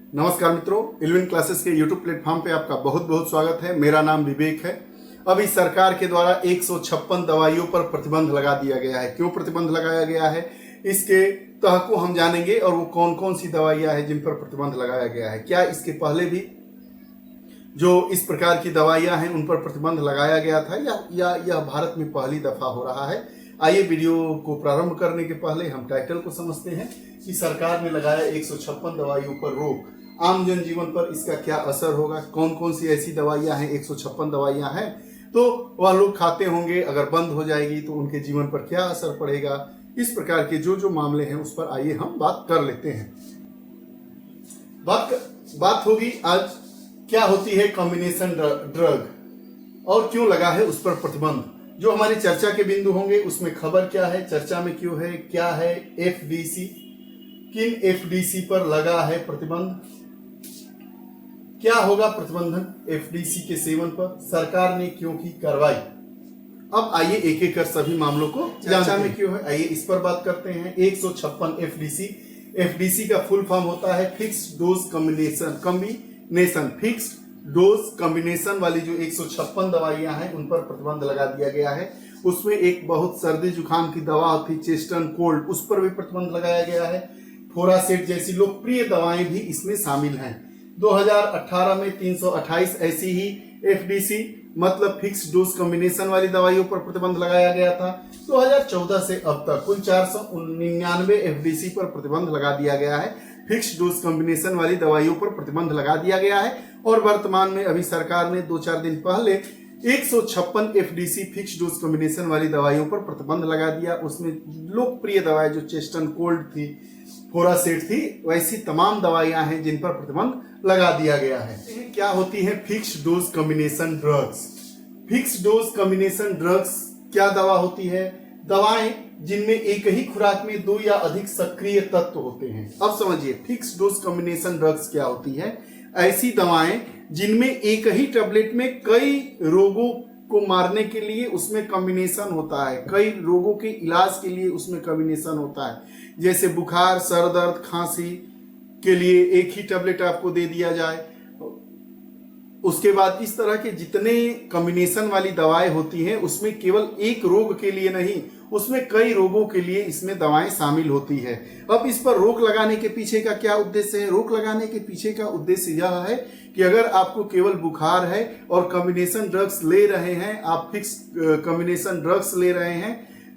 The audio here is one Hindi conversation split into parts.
नमस्कार मित्रों, इल्विन क्लासेस के यूट्यूब प्लेटफॉर्म पे आपका बहुत बहुत स्वागत है। मेरा नाम विवेक है। अभी सरकार के द्वारा 156 दवाइयों पर प्रतिबंध लगा दिया गया है। क्यों प्रतिबंध लगाया गया है, इसके तह को हम जानेंगे और वो कौन कौन सी दवाइयां हैं जिन पर प्रतिबंध लगाया गया है। क्या इसके पहले भी जो इस प्रकार की दवाइयां हैं उन पर प्रतिबंध लगाया गया था या यह भारत में पहली दफा हो रहा है। आइए वीडियो को प्रारंभ करने के पहले हम टाइटल को समझते हैं कि सरकार ने लगाया 156 दवाइयों पर रोक, आम जनजीवन पर इसका क्या असर होगा, कौन कौन सी ऐसी दवाइयां हैं, 156 दवाइयां हैं तो वह लोग खाते होंगे, अगर बंद हो जाएगी तो उनके जीवन पर क्या असर पड़ेगा। इस प्रकार के जो मामले हैं उस पर आइए हम बात कर लेते हैं। बात होगी आज क्या होती है कॉम्बिनेशन ड्रग और क्यों लगा है उस पर प्रतिबंध। जो हमारी चर्चा के बिंदु होंगे उसमें खबर क्या है, चर्चा में क्यों है, क्या है एफडीसी, किन एफडीसी पर लगा है प्रतिबंध, क्या होगा प्रतिबंधन एफडीसी के सेवन पर, सरकार ने क्यों की कार्रवाई। अब आइए एक एक कर सभी मामलों को चर्चा में क्यों है आइए इस पर बात करते हैं। 156 एफडीसी का फुल फॉर्म होता है fixed dose combination. Fixed dose combination वाली जो 156 दवाइयां हैं उन पर प्रतिबंध लगा दिया गया है। उसमें एक बहुत सर्दी जुकाम की दवा थी चेस्ट एंड कोल्ड, उस पर भी प्रतिबंध लगाया गया है। फोरासेट जैसी लोकप्रिय दवाएं भी इसमें शामिल हैं। 2018 में 328 ऐसी ही एफडीसी मतलब फिक्स डोज कॉम्बिनेशन वाली दवाइयों पर प्रतिबंध लगाया गया था। 2014 से अब तक कुल 499 एफडीसी पर प्रतिबंध लगा दिया गया है। फिक्स डोज कॉम्बिनेशन वाली दवाइयों पर प्रतिबंध लगा दिया गया है और वर्तमान में अभी सरकार ने 2-4 दिन पहले 156 एफडीसी फिक्स डोज कॉम्बिनेशन वाली दवाइयों पर प्रतिबंध लगा दिया। उसमें लोकप्रिय दवाएं जो चेस्ट एंड कोल्ड थी, फोरासेट थी, वैसी तमाम दवाइयां हैं जिन पर प्रतिबंध लगा दिया गया है। क्या होती है fixed dose combination drugs. Fixed dose combination drugs क्या दवा होती है? दवाएं जिनमें एक ही खुराक में 2 या अधिक सक्रिय तत्व होते हैं। अब समझिए फिक्स्ड डोज कॉम्बिनेशन ड्रग्स क्या होती है। ऐसी दवाएं जिनमें एक ही टैबलेट में कई रोगों को मारने के लिए उसमें कॉम्बिनेशन होता है, कई रोगों के इलाज के लिए उसमें कॉम्बिनेशन होता है। जैसे बुखार, सर दर्द, खांसी के लिए एक ही टैबलेट आपको दे दिया जाए। उसके बाद इस तरह के जितने कॉम्बिनेशन वाली दवाएं होती हैं उसमें केवल एक रोग के लिए नहीं, उसमें कई रोगों के लिए इसमें दवाएं शामिल होती है। अब इस पर रोक लगाने के पीछे का क्या उद्देश्य है? रोक लगाने के पीछे का उद्देश्य यह है कि अगर आपको केवल बुखार है और कॉम्बिनेशन ड्रग्स ले रहे हैं, आप फिक्स कॉम्बिनेशन ड्रग्स ले रहे हैं,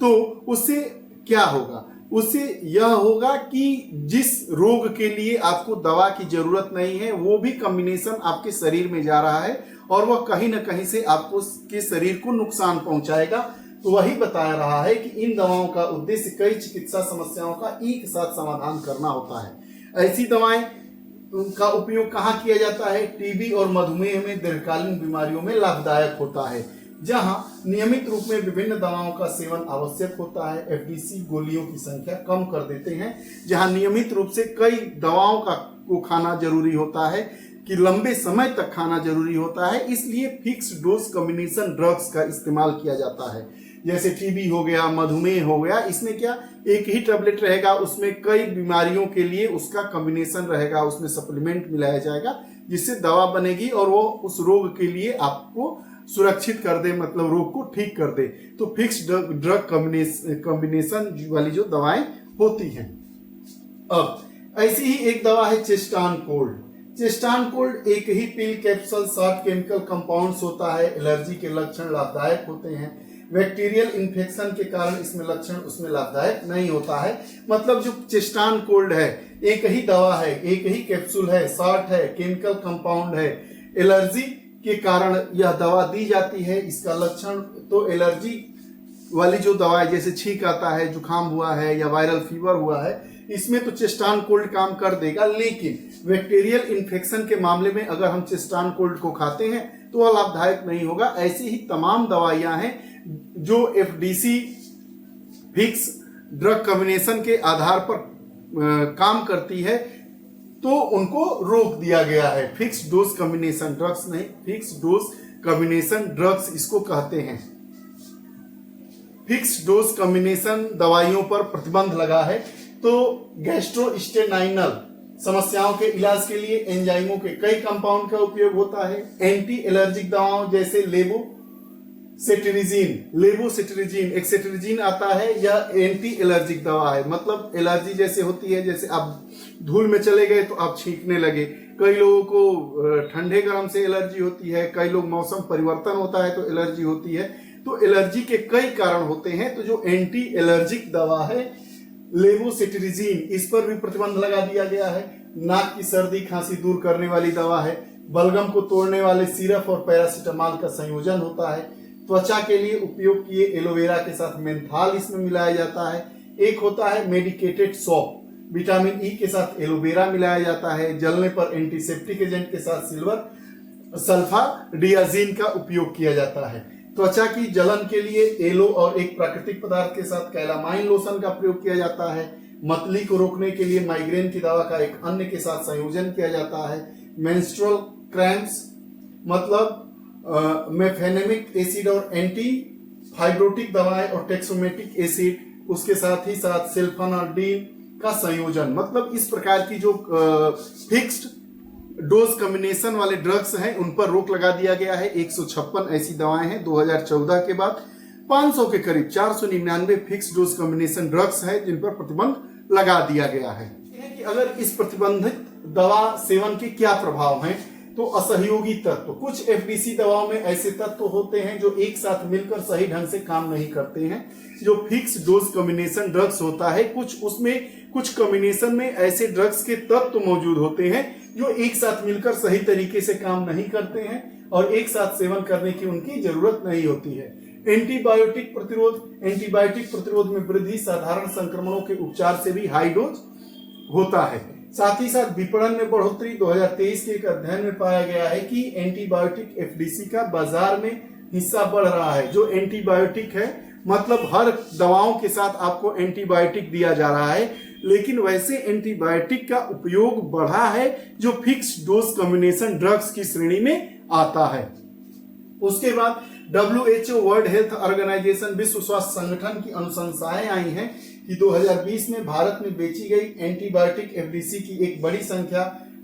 तो उससे क्या होगा? उससे यह होगा कि जिस रोग के लिए आपको दवा की जरूरत नहीं है वो भी कॉम्बिनेशन आपके शरीर में जा रहा है और वह कहीं ना कहीं से आपको के शरीर को नुकसान पहुंचाएगा। तो वही बता रहा है कि इन दवाओं का उद्देश्य कई चिकित्सा समस्याओं का एक साथ समाधान करना होता है। ऐसी दवाएं का उपयोग कहाँ किया जाता है? टीबी और मधुमेह में दीर्घकालीन बीमारियों में लाभदायक होता है, जहां नियमित रूप में विभिन्न दवाओं का सेवन आवश्यक होता है। एफडीसी गोलियों की संख्या कम कर देते हैं, जहां नियमित रूप से कई दवाओं को खाना जरूरी होता है कि लंबे समय तक खाना जरूरी होता है। इसलिए फिक्स डोज कॉम्बिनेशन ड्रग्स का इस्तेमाल किया जाता है। जैसे टीबी हो गया, मधुमेह हो गया, इसमें क्या एक ही टैबलेट रहेगा, उसमें कई बीमारियों के लिए उसका कॉम्बिनेशन रहेगा, उसमें सप्लीमेंट मिलाया जाएगा जिससे दवा बनेगी और वो उस रोग के लिए आपको सुरक्षित कर दे, मतलब रोग को ठीक कर दे। तो फिक्स ड्रग कॉम्बिनेशन वाली जो दवाएं होती हैं। अब ऐसी ही एक दवा है चेस्टान कोल्ड। चेस्टान कोल्ड एक ही पिल कैप्सूल 60 केमिकल कंपाउंड्स होता है। एलर्जी के लक्षण लाभदायक होते हैं। बैक्टीरियल इन्फेक्शन के कारण इसमें लक्षण उसमें लाभदायक नहीं होता है। मतलब जो चेस्टान कोल्ड है एक ही दवा है, एक ही कैप्सूल है, 60 है, केमिकल कंपाउंड है, एलर्जी के कारण यह दवा दी जाती है। इसका लक्षण तो एलर्जी वाली जो दवा है, जैसे छींक आता है, जुकाम हुआ है या वायरल फीवर हुआ है, इसमें तो चेस्टान कोल्ड काम कर देगा। लेकिन बैक्टीरियल इन्फेक्शन के मामले में अगर हम चेस्टान कोल्ड को खाते हैं तो वह लाभदायक नहीं होगा। ऐसी ही तमाम दवाइयां हैं जो एफडीसी फिक्स ड्रग कॉम्बिनेशन के आधार पर काम करती है, तो उनको रोक दिया गया है। फिक्स डोज कॉम्बिनेशन ड्रग्स नहीं, फिक्स डोज कॉम्बिनेशन ड्रग्स इसको कहते हैं। फिक्स डोज कॉम्बिनेशन दवाइयों पर प्रतिबंध लगा है। तो गैस्ट्रोस्टेनाइनल समस्याओं के इलाज के लिए एंजाइमों के कई कंपाउंड का उपयोग होता है। एंटी एलर्जिक दवाओं जैसे लेवोसिट्रिजिन एक सिट्रिजिन आता है, यह एंटी एलर्जिक दवा है। मतलब एलर्जी जैसे होती है, जैसे आप धूल में चले गए तो आप छींकने लगे, कई लोगों को ठंडे गर्म से एलर्जी होती है, कई लोग मौसम परिवर्तन होता है तो एलर्जी होती है। तो एलर्जी के कई कारण होते हैं। तो जो एंटी एलर्जिक दवा है लेवोसिट्रिजिन, इस पर भी प्रतिबंध लगा दिया गया है। नाक की सर्दी खांसी दूर करने वाली दवा है। बलगम को तोड़ने वाले सिरप और पैरासीटामोल का संयोजन होता है। त्वचा के लिए उपयोग किए एलोवेरा के साथ मेंथाल इसमें मिलाया जाता है। एक होता है मेडिकेटेड सॉप, विटामिन ई के साथ एलोवेरा मिलाया जाता है। जलने पर एंटीसेप्टिक एजेंट के साथ सिल्वर सल्फाडियाजिन का उपयोग किया जाता है। त्वचा की जलन के लिए एलो और एक प्राकृतिक पदार्थ के साथ कैलामाइन लोशन का प्रयोग किया जाता है। मतली को रोकने के लिए माइग्रेन की दवा का एक अन्य के साथ संयोजन किया जाता है। मेंस्ट्रुअल क्रैम्प्स मतलब मेफेनेमिक एसिड और एंटी फाइब्रोटिक दवाएं और टेक्सोमेटिक एसिड, उसके साथ ही साथ सल्फानाडिन का संयोजन। मतलब इस प्रकार की जो फिक्स्ड डोज कॉम्बिनेशन वाले ड्रग्स हैं उन पर रोक लगा दिया गया है। 156 ऐसी दवाएं हैं 2014 के बाद। 500 के करीब 499 फिक्स डोज कॉम्बिनेशन ड्रग्स है जिन पर प्रतिबंध लगा दिया गया है। कि अगर इस प्रतिबंधित दवा सेवन के क्या प्रभाव हैं, तो असहयोगी तत्व, कुछ एफडीसी दवाओं में ऐसे तत्व होते हैं जो एक साथ मिलकर सही ढंग से काम नहीं करते हैं। जो फिक्स डोज कॉम्बिनेशन ड्रग्स होता है, कुछ कॉम्बिनेशन में ऐसे ड्रग्स के तत्व मौजूद होते हैं जो एक साथ मिलकर सही तरीके से काम नहीं करते हैं और एक साथ सेवन करने की उनकी जरूरत नहीं होती है। एंटीबायोटिक प्रतिरोध में वृद्धि साधारण संक्रमणों के उपचार से भी हाई डोज होता है। साथ ही साथ विपणन में बढ़ोतरी 2023 के एक अध्ययन में पाया गया है कि एंटीबायोटिक एफडीसी का बाजार में हिस्सा बढ़ रहा है। जो एंटीबायोटिक है मतलब हर दवाओं के साथ आपको एंटीबायोटिक दिया जा रहा है, लेकिन वैसे एंटीबायोटिक का उपयोग बढ़ा है जो फिक्स डोज कॉम्बिनेशन ड्रग्स की श्रेणी में आता है। उसके बाद WHO वर्ल्ड हेल्थ ऑर्गेनाइजेशन विश्व स्वास्थ्य संगठन की अनुशंसाएं आई हैं कि 2020 में भारत में बेची गई एंटीबायोटिक एफडीसी की एक बड़ी संख्या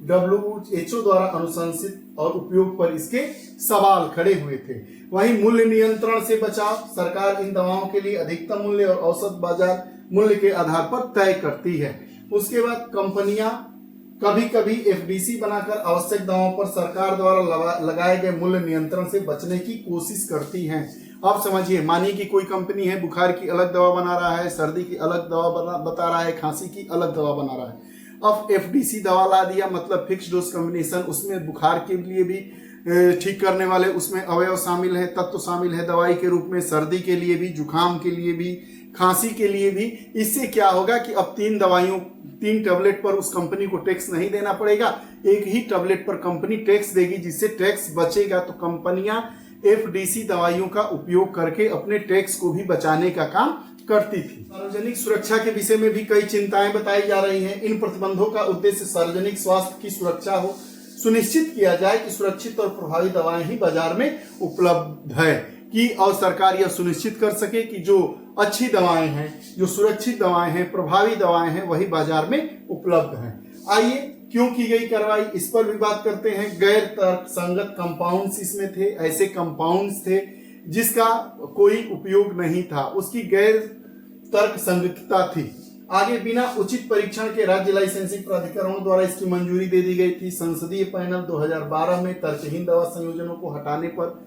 WHO द्वारा अनुशंसित और उपयोग पर इसके सवाल खड़े हुए थे। वहीं मूल्य नियंत्रण से बचाव, सरकार इन दवाओं के लिए अधिकतम मूल्य और औसत बाजार मूल्य के आधार पर तय करती है। उसके बाद कंपनियां कभी कभी एफडीसी बनाकर आवश्यक दवाओं पर सरकार द्वारा लगाए गए मूल्य नियंत्रण से बचने की कोशिश करती हैं। आप समझिए, मानिए कि कोई कंपनी है, बुखार की अलग दवा बना रहा है, सर्दी की अलग दवा बता रहा है, खांसी की अलग दवा बना रहा है। अब एफडीसी दवा ला दिया, मतलब फिक्स डोज कॉम्बिनेशन, उसमें बुखार के लिए भी ठीक करने वाले उसमें अवयव शामिल है, तत्व शामिल है दवाई के रूप में, सर्दी के लिए भी, जुकाम के लिए भी, खांसी के लिए भी। इससे क्या होगा कि अब 3 टैबलेट पर उस कंपनी को टैक्स नहीं देना पड़ेगा, एक ही टैबलेट पर कंपनी टैक्स देगी, जिससे टैक्स बचेगा। तो कंपनियां एफडीसी दवाइयों का उपयोग करके अपने टैक्स को भी बचाने का काम करती थी। सार्वजनिक सुरक्षा के विषय में भी कई चिंताएं बताई जा रही हैं। इन प्रतिबंधों का उद्देश्य सार्वजनिक स्वास्थ्य की सुरक्षा हो, सुनिश्चित किया जाए कि सुरक्षित और प्रभावी दवाएं ही बाजार में उपलब्ध है कि और सरकार यह सुनिश्चित कर सके कि जो अच्छी दवाएं हैं, जो सुरक्षित दवाएं हैं, प्रभावी दवाएं हैं, वही बाजार में उपलब्ध हैं। आइए क्यों की गई कार्रवाई, इस पर भी बात करते हैं। गैर तर्कसंगत कंपाउंड्स इसमें थे, ऐसे कंपाउंड्स थे जिसका कोई उपयोग नहीं था, उसकी गैर तर्कसंगतता थी। आगे बिना उचित परीक्षण के राज्य लाइसेंसिंग प्राधिकरणों द्वारा इसकी मंजूरी दे दी गई थी। संसदीय पैनल 2012 में तर्कहीन दवा संयोजनों को हटाने पर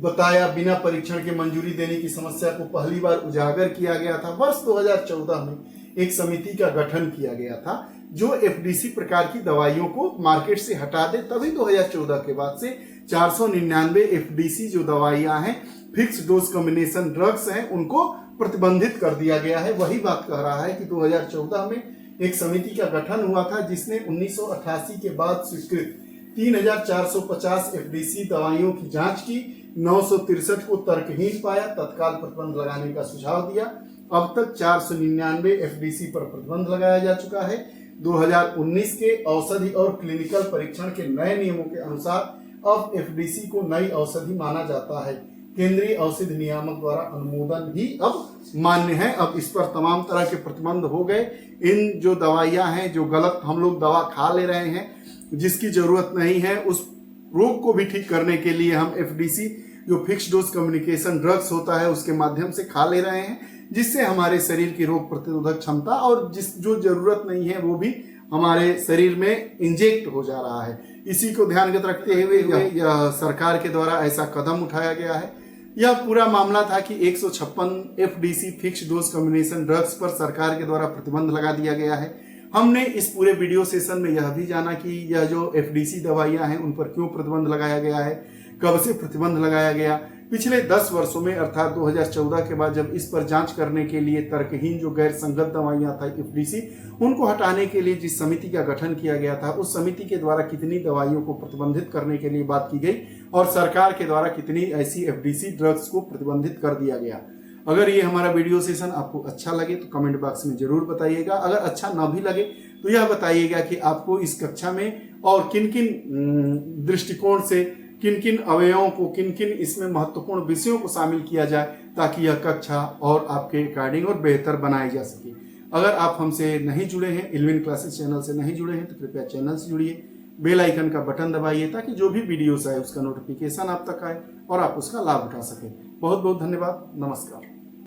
बताया बिना परीक्षण के मंजूरी देने की समस्या को पहली बार उजागर किया गया था। वर्ष 2014 में एक समिति का गठन किया गया था जो एफडीसी प्रकार की दवाइयों को मार्केट से हटा दे। तभी 2014 के बाद से 499 एफडीसी जो दवाइयां हैं, फिक्स डोज कॉम्बिनेशन ड्रग्स हैं, उनको प्रतिबंधित कर दिया गया है। वही बात कह रहा है कि 2014 में एक समिति का गठन हुआ था जिसने 1988 के बाद स्वीकृत 3450 एफडीसी दवाइयों की जांच की, 963 को तर्कहीन पाया, तत्काल प्रतिबंध लगाने का सुझाव दिया। अब तक 499 एफडीसी पर प्रतिबंध लगाया जा चुका है। 2019 के औषधि और क्लिनिकल परीक्षण के नए नियमों के अनुसार अब एफडीसी को नई औषधि माना जाता है। केंद्रीय औषधि नियामक द्वारा अनुमोदन ही अब मान्य है। अब इस पर तमाम तरह के प्रतिबंध हो गए। इन जो दवाइयां हैं, जो गलत हम लोग दवा खा ले रहे हैं, जिसकी जरूरत नहीं है, उस रोग को भी ठीक करने के लिए हम एफडीसी जो फिक्स डोज कम्युनिकेशन ड्रग्स होता है उसके माध्यम से खा ले रहे हैं, जिससे हमारे शरीर की रोग प्रतिरोधक क्षमता और जो जरूरत नहीं है वो भी हमारे शरीर में इंजेक्ट हो जा रहा है। इसी को ध्यानगत रखते हुए यह सरकार के द्वारा ऐसा कदम उठाया गया है। यह पूरा मामला था कि 156 FDC fix dose combination drugs पर सरकार के द्वारा प्रतिबंध लगा दिया गया है। हमने इस पूरे वीडियो सेशन में यह भी जाना कि यह जो एफडीसी दवाइयां हैं उन पर क्यों प्रतिबंध लगाया गया है, कब से प्रतिबंध लगाया गया। पिछले 10 वर्षों में अर्थात 2014 के बाद जब इस पर जांच करने के लिए तर्कहीन जो गैर संगत दवाइयां था एफडीसी, उनको हटाने के लिए जिस समिति का गठन किया गया था, उस समिति के द्वारा कितनी दवाइयों को प्रतिबंधित करने के लिए बात की गई और सरकार के द्वारा कितनी ऐसी एफडीसी ड्रग्स को प्रतिबंधित कर दिया गया। अगर ये हमारा वीडियो सेशन आपको अच्छा लगे तो कमेंट बॉक्स में जरूर बताइएगा। अगर अच्छा ना भी लगे तो यह बताइएगा कि आपको इस कक्षा में और किन किन दृष्टिकोण से किन किन अवयवों को, किन किन इसमें महत्वपूर्ण विषयों को शामिल किया जाए ताकि यह कक्षा और आपके अकॉर्डिंग और बेहतर बनाई जा सके। अगर आप हमसे नहीं जुड़े हैं, इल्विन क्लासेस चैनल से नहीं जुड़े हैं, तो कृपया चैनल से जुड़िए, बेल आइकन का बटन दबाइए ताकि जो भी वीडियोस आए उसका नोटिफिकेशन आप तक आए और आप उसका लाभ उठा सकें। बहुत बहुत धन्यवाद। नमस्कार।